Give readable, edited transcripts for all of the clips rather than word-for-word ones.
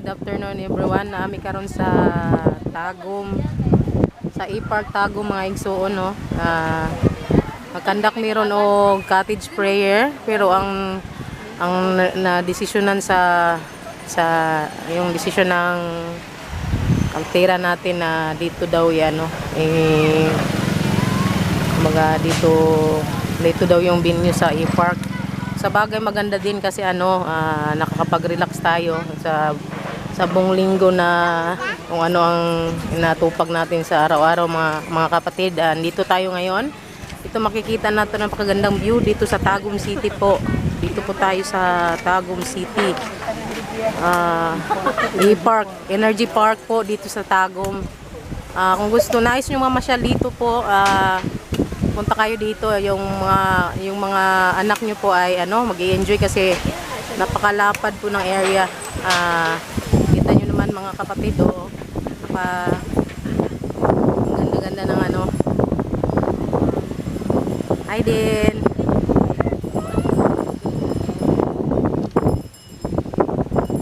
Good afternoon everyone. Naami karon sa Tagum, sa E-Park Tagum mga igsuon no. Magkandak meron og cottage prayer pero ang na desisyonan sa yung desisyon ng kaltera natin na dito daw yan no. Mga dito daw yung venue sa E-Park. Sa bagay maganda din kasi nakakapag-relax tayo sa buong linggo na kung ano ang natupag natin sa araw-araw mga kapatid. Dito tayo ngayon. Ito makikita natin ang napakagandang view dito sa Tagum City po. Dito po tayo sa Tagum City. E-Park, Energy Park po dito sa Tagum. Kung gusto nais nyo mamasyal dito po, punta kayo dito. Yung mga anak nyo po ay mag-i-enjoy kasi napakalapad po ng area. Kita nyo naman mga kapatid, ganda-ganda ng Hi din.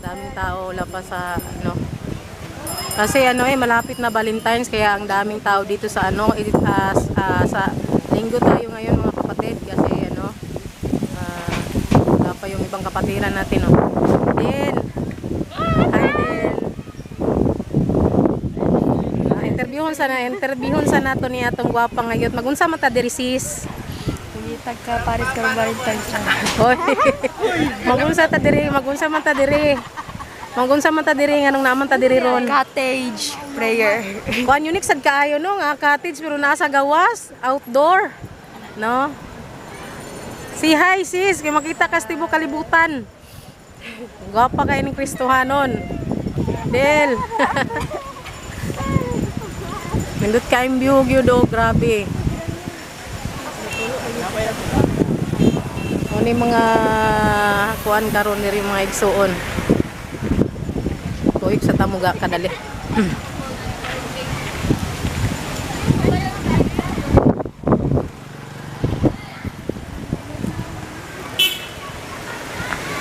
Daming tao, wala pa sa kasi malapit na Valentine's kaya ang daming tao dito sa sa linggo tayo ngayon mga kapatid kasi wala pa yung ibang kapatiran natin Din. Hi din. Interviewon sa nato ni atong gwapa ngayon. Magunsa man ta diri sis? Tagka Paris karong Valentine's na. Hoy. Magunsa man ta diri. Magunsa man ta diri nganong naman ta diri ron. Cottage prayer. Kuan unique sad kaayo nga cottage pero nasa gawas, outdoor. No? Si hi sis, kay makita ka sa tibo kalibutan. Gwapa kay ning Kristohanon. Del. Nindot kaayong view gyud grabe. Muni mga kuan karon diri mga igsuon. Tuig sa tamuga kadali.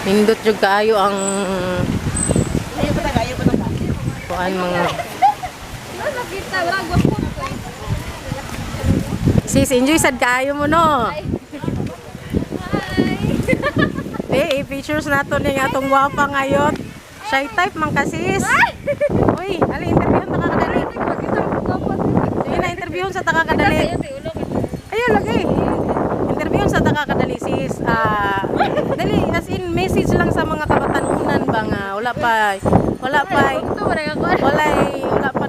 Nindot jud kaayo ang kuan mga sis, enjoy sad kaayo mo no. I-features nato ni atong gwapa ngayon. Shy type man kasis. Uy, ali interview ta kakadali. Sige na interview sa ta kakadali. Ayun lagi. Interview sa ta kakadali sis. Dali as in message lang sa mga kabatanunan ba nga wala pa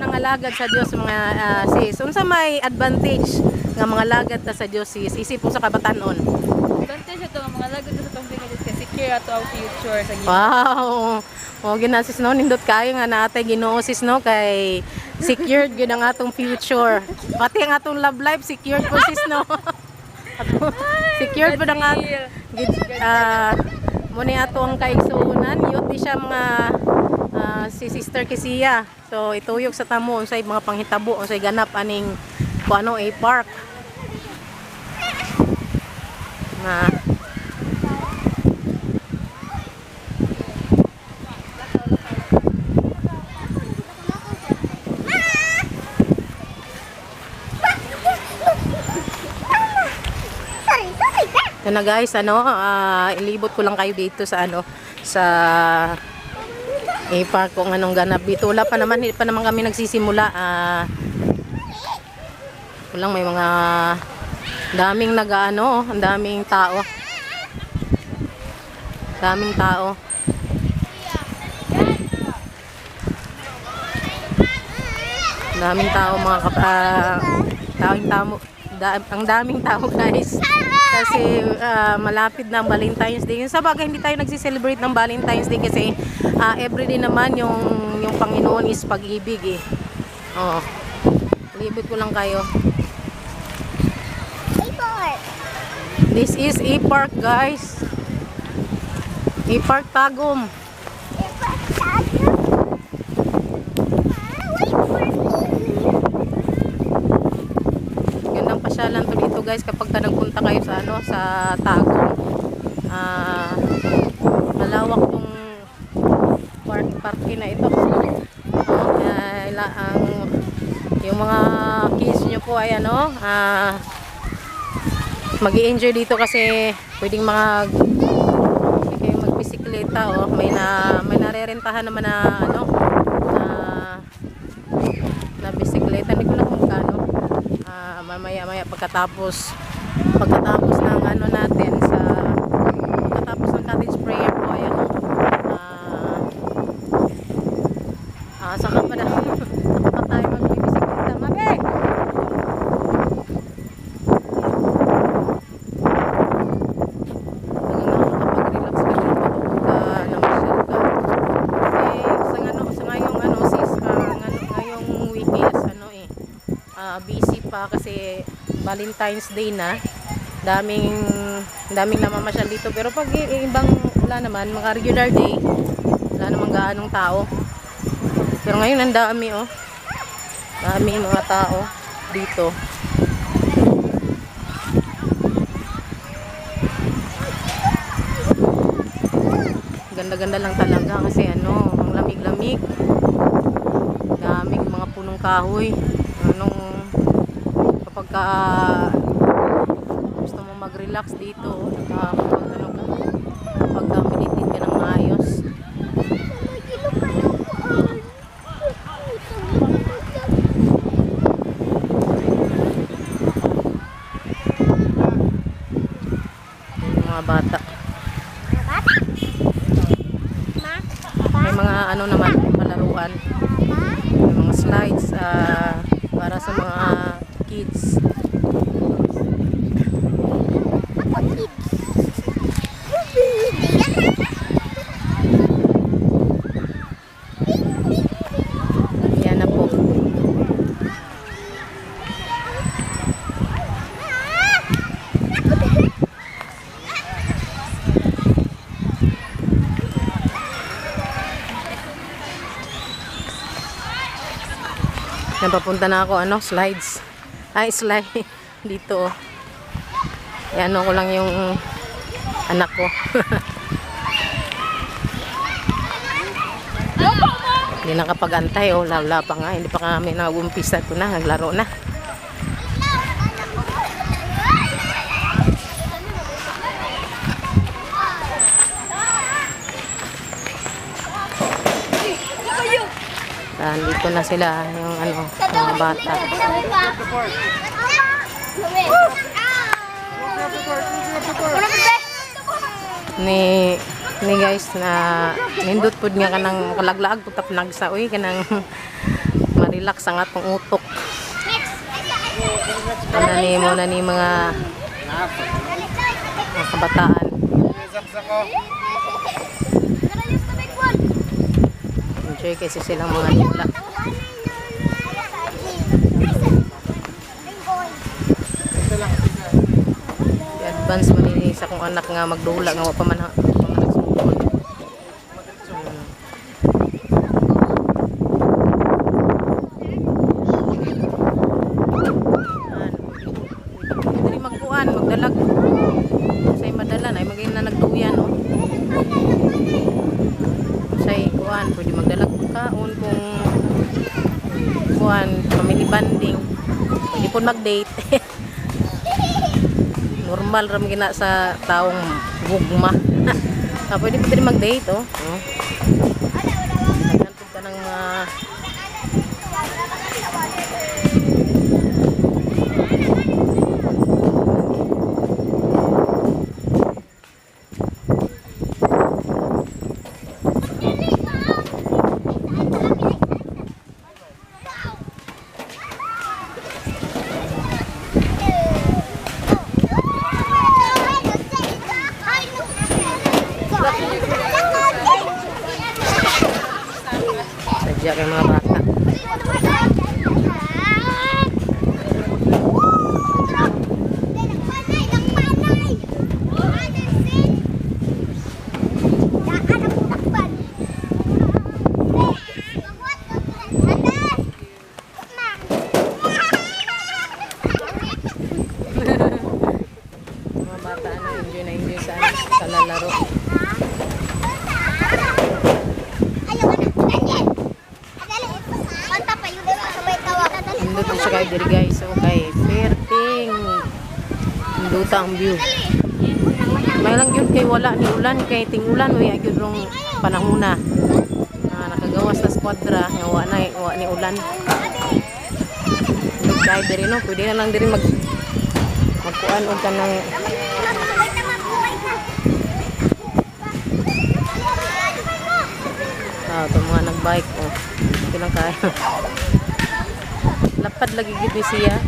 nangalagad sa Dios mga sis. Unsa may advantage nga mga lagad ta sa Dios sis? Isip mo sa kabatanon. Advantage ito nga mga lagod sa pamilya kasi secure ato ang future sa Ginoo. Wow. O ginasis no nindot kayo nga natay Ginoo sis no kay secured gyud ang atong future. Pati ang atong love life secured po sis no. Secured po ang muni ato ang kaigsuonan yut di siya mga si Sister Kisiya. So ituyok sa tamo unsay mga panghitabo unsay ganap aning kuano E-Park. Na na guys, ilibot ko lang kayo dito sa sa E-Park kung anong ganap dito. Wala pa naman, hindi pa naman kami nagsisimula. Walang may mga daming ang daming tao. Daming tao. Daming tao mga ang daming tao guys. Kasi malapit na ang Valentine's Day. Sa bagay hindi tayo nagsi-celebrate ng Valentine's Day kasi everyday naman yung Panginoon is pag-ibig Libot ko lang kayo. This is E-Park guys. E-Park Tagum. Gandang pasyalan to dito guys kapag nagpunta kayo sa Tagum. Malawak tong parking okay na ito. Yung mga kids nyo po ay ano, mag-i-enjoy dito kasi pwedeng kayo magbisikleta, oh. May narerentahan naman na ano, na bisikleta, hindi ko lang kung kano. Mamaya pagkatapos ng ano natin pagkatapos ng cottage prayer po, ayan, saka pa tayo magbibisikleta, mabe. Nakakapag-relax ka dito pagka namasyal ka. Ngayong weekends, busy pa kasi Valentine's Day na. Daming namamasyal dito, pero pag ibang wala naman, mga regular day, wala namang gaanong tao. Pero ngayon ang dami, oh. Daming mga tao dito. Ganda-ganda lang talaga kasi ano, ang lamig-lamig. Daming mga punong kahoy. Kapag gusto mo mag-relax dito, pag-meditate ka ng maayos. Mga bata. May mga ano naman, palaruan. May mga slides para sa mga kids. Yan na po. Napapunta na ako, slides. Slide dito. Yan, ko lang yung anak ko. Hindi nakapag-antay, lala pa nga. Hindi pa kami nag-umpisa ko na, naglaro na. Dito na sila, yung mga bata. Ni guys na nindot pud nga kanang kalaglaag putap nagsa uy kanang ma-relax ang atong utok. Muna ni mga kabataan. Enjoy kasi silang mga nila. I-advance maninis akong anak nga magdula nga wa pa man nagsugod. Dili magkuan, magdalag. Say madala na magay na nagduyan, no. Say kuan, pwede magdalag kaon kung kuan, family bonding. Pwede po mag-date. Normal ram gina sa taong gugma. Pwede pa din mag-date, oh. Nagantog ka ng sadya kay mga bata. Mga bata enjoy sa lalaro. Nindot siya kay diri guys. So kay Perting. Duta ang view. May lang yun kay wala ni ulan kay tingulan uy agyud rong panahona. Nakagawas na squadra nga wa ni ulan. Kay diri no, pwede na lang diri magkuan og kanang ito mga nagbike oh. Ito lang kaya. Lapad lagi gid ni siya.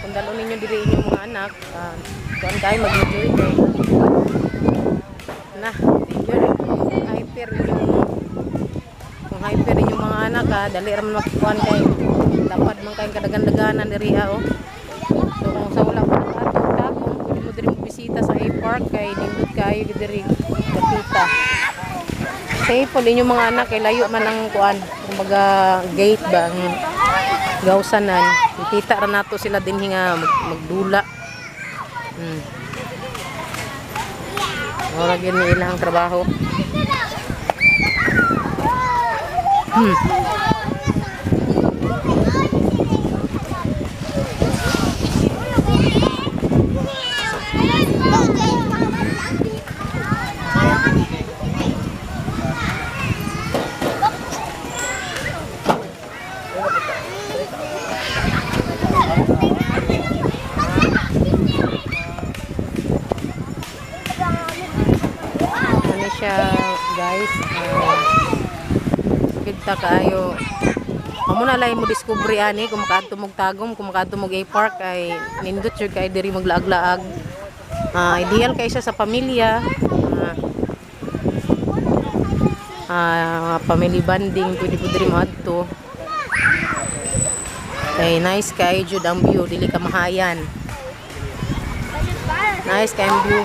Kung dalo ninyo diri inyong mga anak, kuan kay mag-enjoy kay. Na, enjoy. Hyper yung kung hyper yung mga anak dali ra man magkuan kay. Lapad man kay kadagan-daganan diri oh. So kung sa wala pa atong pwede mo diri bisita sa A-Park kay nindot kayo diri nakita. Safe po din yung mga anak kay layo man ang kuan kumbaga gate ba ang gawsanan kita ra nato sila dinhi nga magdula ora gyud ni ilang trabaho guys kita kayo amo na lay mo discovery ani kung makaadto mog tagom kung makaadto mog A-Park ay nindot jud kay diri maglaag-laag ideal kay siya sa pamilya family bonding pwede po diri maadto kay nice kay jud ang view dili ka mahayan nice kay ang view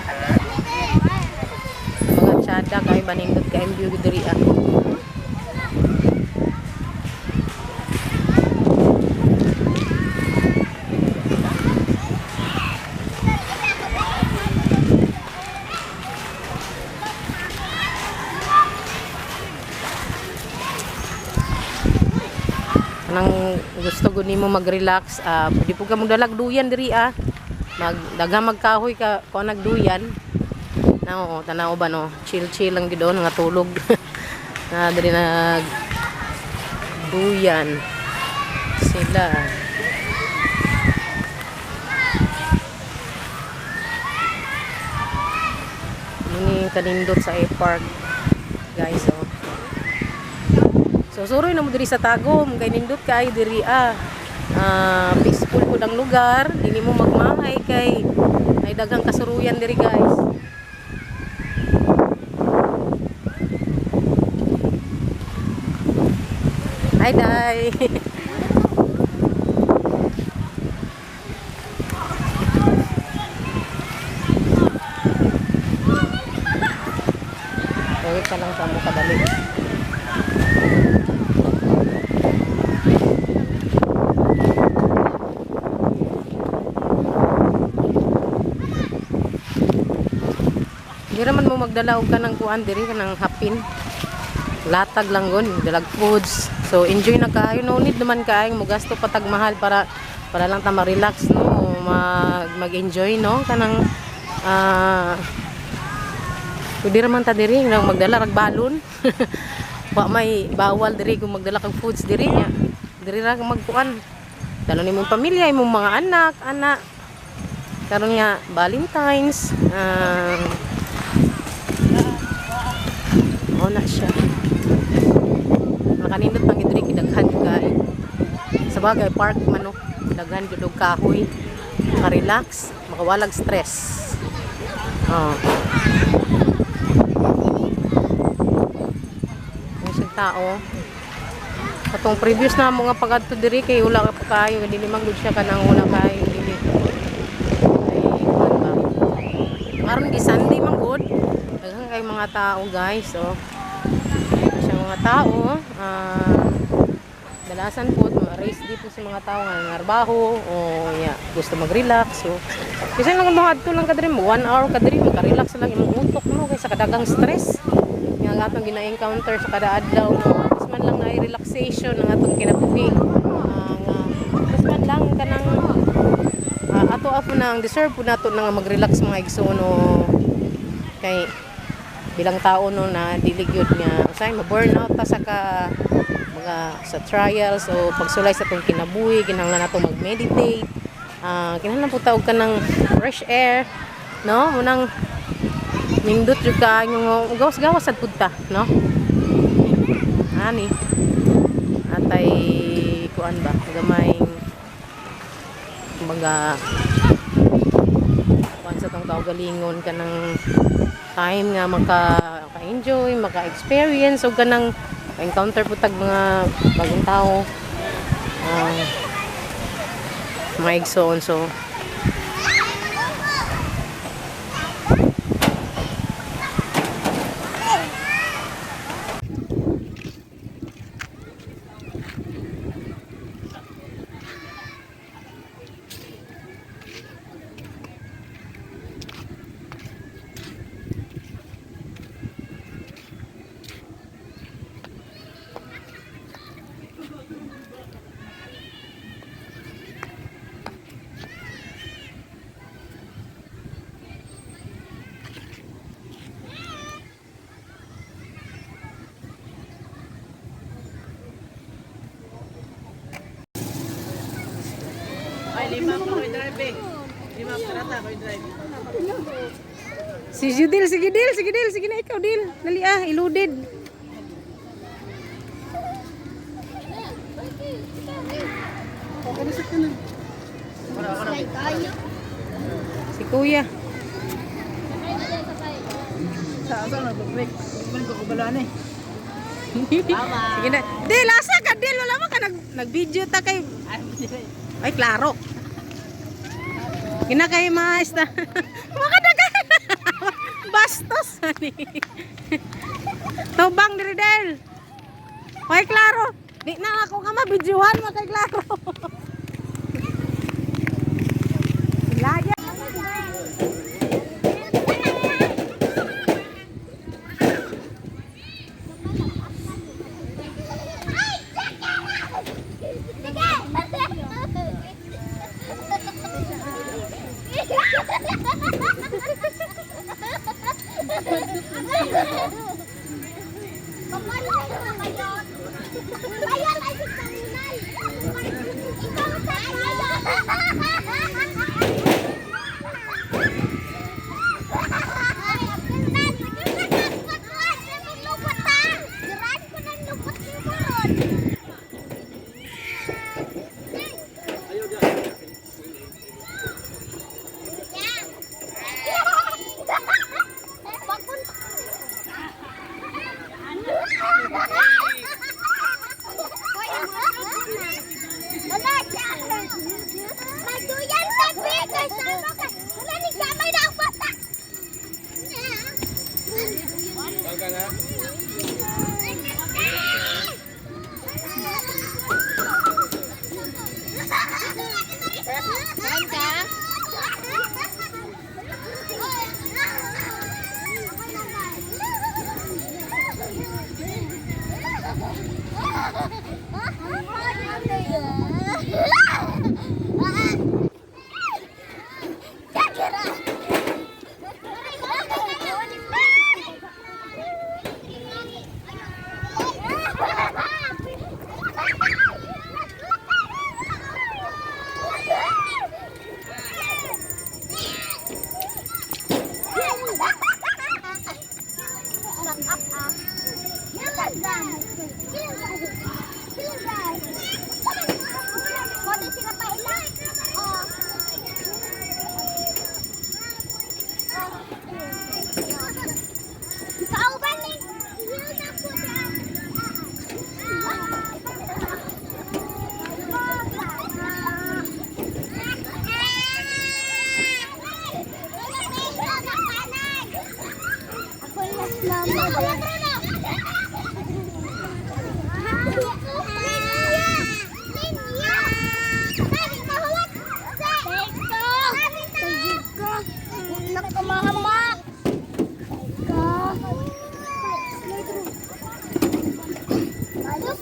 ada kay banindot kay view diri nang gusto gud nimo mag-relax pwede po ka magdalag duyan diri magdaga magkahoy ka ko nagduyan na tanaw ba no chill lang gid nga tulog na diri nag duyan sila muni kanindot sa A-Park guys so suroy na mo diri sa tagom kay nindot kay diri peaceful pud ang lugar dili mo magmahay kay ay daghang kasuruyan diri guys. Hi, Day. Tawid ka lang sa mo kadali. Di naman mo magdala og kanang kuan diri kanang hapin. Latag lang gon, dalag foods. So enjoy na kayo, no need naman kayo mo gasto patag mahal para lang ta ma-relax no, mag-enjoy no kanang pwede raman ta diri nang magdala rag balon. Wa may bawal diri kung magdala kag foods diri nya. Diri ra magkuan. Dalo nimong pamilya, imong mga anak. Karon nga Valentine's na siya. Makanindot pang diri kidaghan kay sa bagay park man no daghan jud og kahoy maka-relax makawalag stress ang tao katong previous na mga pagadto diri kay wala ka pa kayo dili man gud siya kanang wala kayo dili ay karon gi Sunday man gud daghan kay mga tao guys mga tao dalasan po ma-race dito sa mga tao nga narbaho o gusto mag-relax so kasi lang mga adto lang kadiri mo 1 hour kadiri maka-relax lang imong utok no kaysa kadagang stress nga atong gina-encounter sa kada adlaw no mas man lang na relaxation ng atong kinabuhi na ang deserve po nato na nga mag-relax mga igsoon o kay bilang tao no na dili gyud nga usay ma-burnout ta sa ka mga sa trials o pagsulay sa tong kinabuhi kinahanglan nato mag-meditate. Kinahanglan po taog ka ng fresh air, no? Munang nindot jud ka yung gawas-gawas sad pud ta, no? Ani. Atay kuan ba? Gamay kumbaga kuan sa tong kaugalingon ka ng time nga maka-enjoy, maka-experience o ganang encounter po tag mga bagong tao. Mga igsoon so si Judil, sige na ikaw Dil. Dali iludid. Si Kuya. Saan na break? Man ko kubalaan eh. Sige na. Dil, asa ka Dil? Wala man ka nag-video ta kay. Ay, klaro. Kina kay maesta. Makadagan. Bastos ani. Tubang diri Del. Ay, klaro. Di na ako nga mabidyohan mo kay klaro. Laya. Aduh,